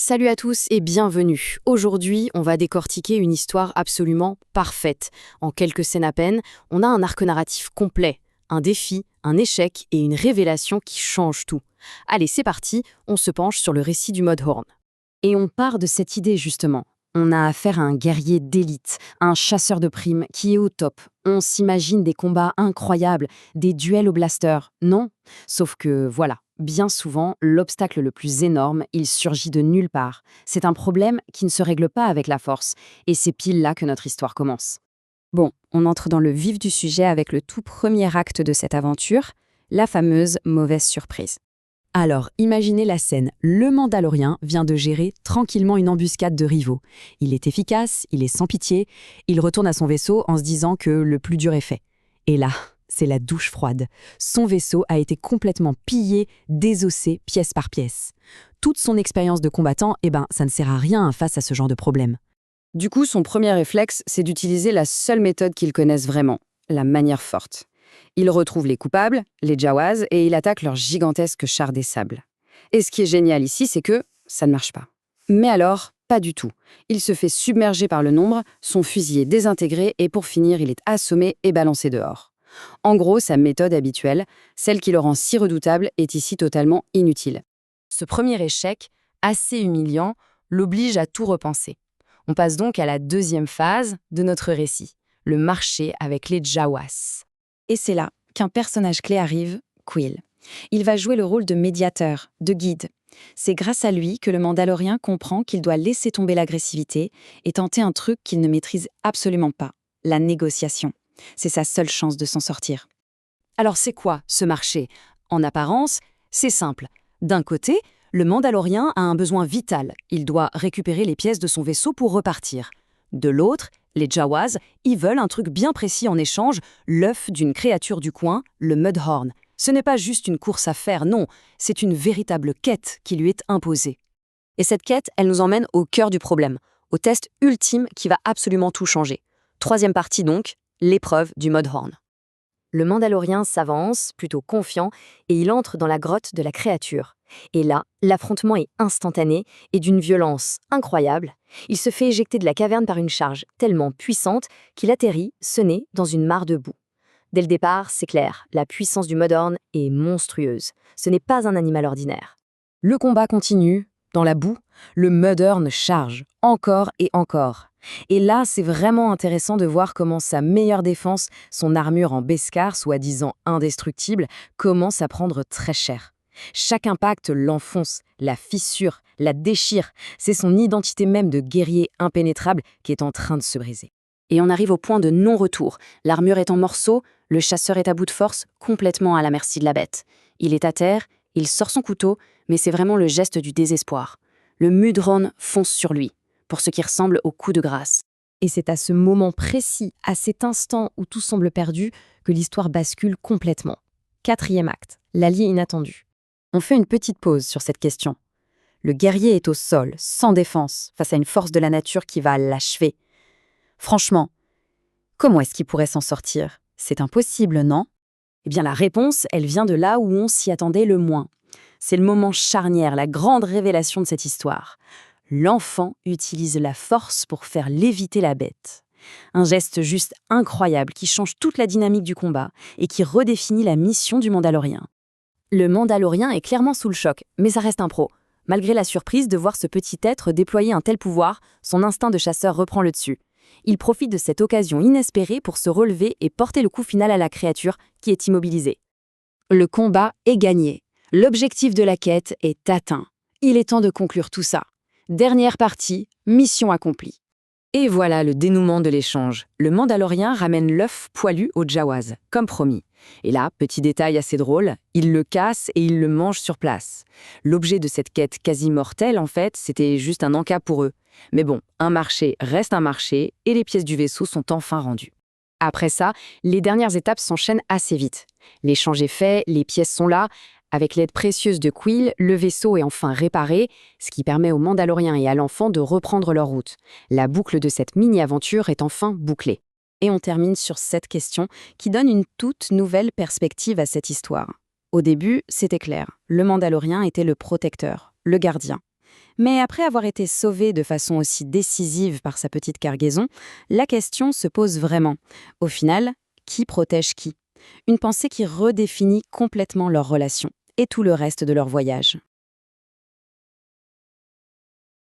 Salut à tous et bienvenue. Aujourd'hui, on va décortiquer une histoire absolument parfaite. En quelques scènes à peine, on a un arc narratif complet, un défi, un échec et une révélation qui change tout. Allez, c'est parti, on se penche sur le récit du Mudhorn. Et on part de cette idée justement. On a affaire à un guerrier d'élite, un chasseur de primes qui est au top. On s'imagine des combats incroyables, des duels au blaster. Non, sauf que voilà. Bien souvent, l'obstacle le plus énorme, il surgit de nulle part. C'est un problème qui ne se règle pas avec la force. Et c'est pile là que notre histoire commence. Bon, on entre dans le vif du sujet avec le tout premier acte de cette aventure, la fameuse mauvaise surprise. Alors, imaginez la scène. Le Mandalorien vient de gérer tranquillement une embuscade de rivaux. Il est efficace, il est sans pitié, il retourne à son vaisseau en se disant que le plus dur est fait. Et là, c'est la douche froide. Son vaisseau a été complètement pillé, désossé, pièce par pièce. Toute son expérience de combattant, ça ne sert à rien face à ce genre de problème. Du coup, son premier réflexe, c'est d'utiliser la seule méthode qu'ils connaissent vraiment, la manière forte. Il retrouve les coupables, les Jawas, et il attaque leur gigantesque char des sables. Et ce qui est génial ici, c'est que ça ne marche pas. Mais alors, pas du tout. Il se fait submerger par le nombre, son fusil est désintégré et pour finir, il est assommé et balancé dehors. En gros, sa méthode habituelle, celle qui le rend si redoutable, est ici totalement inutile. Ce premier échec, assez humiliant, l'oblige à tout repenser. On passe donc à la deuxième phase de notre récit, le marché avec les Jawas. Et c'est là qu'un personnage clé arrive, Quill. Il va jouer le rôle de médiateur, de guide. C'est grâce à lui que le Mandalorien comprend qu'il doit laisser tomber l'agressivité et tenter un truc qu'il ne maîtrise absolument pas, la négociation. C'est sa seule chance de s'en sortir. Alors c'est quoi ce marché? En apparence, c'est simple. D'un côté, le Mandalorien a un besoin vital. Il doit récupérer les pièces de son vaisseau pour repartir. De l'autre, les Jawas, ils veulent un truc bien précis en échange, l'œuf d'une créature du coin, le Mudhorn. Ce n'est pas juste une course à faire, non, c'est une véritable quête qui lui est imposée. Et cette quête, elle nous emmène au cœur du problème, au test ultime qui va absolument tout changer. Troisième partie donc, l'épreuve du Mudhorn. Le Mandalorien s'avance, plutôt confiant, et il entre dans la grotte de la créature. Et là, l'affrontement est instantané et d'une violence incroyable. Il se fait éjecter de la caverne par une charge tellement puissante qu'il atterrit, ce nez, dans une mare de boue. Dès le départ, c'est clair, la puissance du Mudhorn est monstrueuse. Ce n'est pas un animal ordinaire. Le combat continue. Dans la boue, le Mudhorn charge, encore et encore. Et là, c'est vraiment intéressant de voir comment sa meilleure défense, son armure en beskar, soi-disant indestructible, commence à prendre très cher. Chaque impact l'enfonce, la fissure, la déchire. C'est son identité même de guerrier impénétrable qui est en train de se briser. Et on arrive au point de non-retour. L'armure est en morceaux, le chasseur est à bout de force, complètement à la merci de la bête. Il est à terre, il sort son couteau, mais c'est vraiment le geste du désespoir. Le Mudhorn fonce sur lui, pour ce qui ressemble au coup de grâce. Et c'est à ce moment précis, à cet instant où tout semble perdu, que l'histoire bascule complètement. Quatrième acte, l'allié inattendu. On fait une petite pause sur cette question. Le guerrier est au sol, sans défense, face à une force de la nature qui va l'achever. Franchement, comment est-ce qu'il pourrait s'en sortir? C'est impossible, non? Eh bien, la réponse, elle vient de là où on s'y attendait le moins. C'est le moment charnière, la grande révélation de cette histoire. L'enfant utilise la force pour faire léviter la bête. Un geste juste incroyable qui change toute la dynamique du combat et qui redéfinit la mission du Mandalorien. Le Mandalorien est clairement sous le choc, mais ça reste un pro. Malgré la surprise de voir ce petit être déployer un tel pouvoir, son instinct de chasseur reprend le dessus. Il profite de cette occasion inespérée pour se relever et porter le coup final à la créature qui est immobilisée. Le combat est gagné. L'objectif de la quête est atteint. Il est temps de conclure tout ça. Dernière partie, mission accomplie. Et voilà le dénouement de l'échange. Le Mandalorien ramène l'œuf poilu aux Jawas, comme promis. Et là, petit détail assez drôle, il le casse et il le mange sur place. L'objet de cette quête quasi mortelle, en fait, c'était juste un encas pour eux. Mais bon, un marché reste un marché et les pièces du vaisseau sont enfin rendues. Après ça, les dernières étapes s'enchaînent assez vite. L'échange est fait, les pièces sont là. Avec l'aide précieuse de Quill, le vaisseau est enfin réparé, ce qui permet aux Mandaloriens et à l'enfant de reprendre leur route. La boucle de cette mini-aventure est enfin bouclée. Et on termine sur cette question qui donne une toute nouvelle perspective à cette histoire. Au début, c'était clair, le Mandalorien était le protecteur, le gardien. Mais après avoir été sauvé de façon aussi décisive par sa petite cargaison, la question se pose vraiment. Au final, qui protège qui? Une pensée qui redéfinit complètement leur relation et tout le reste de leur voyage.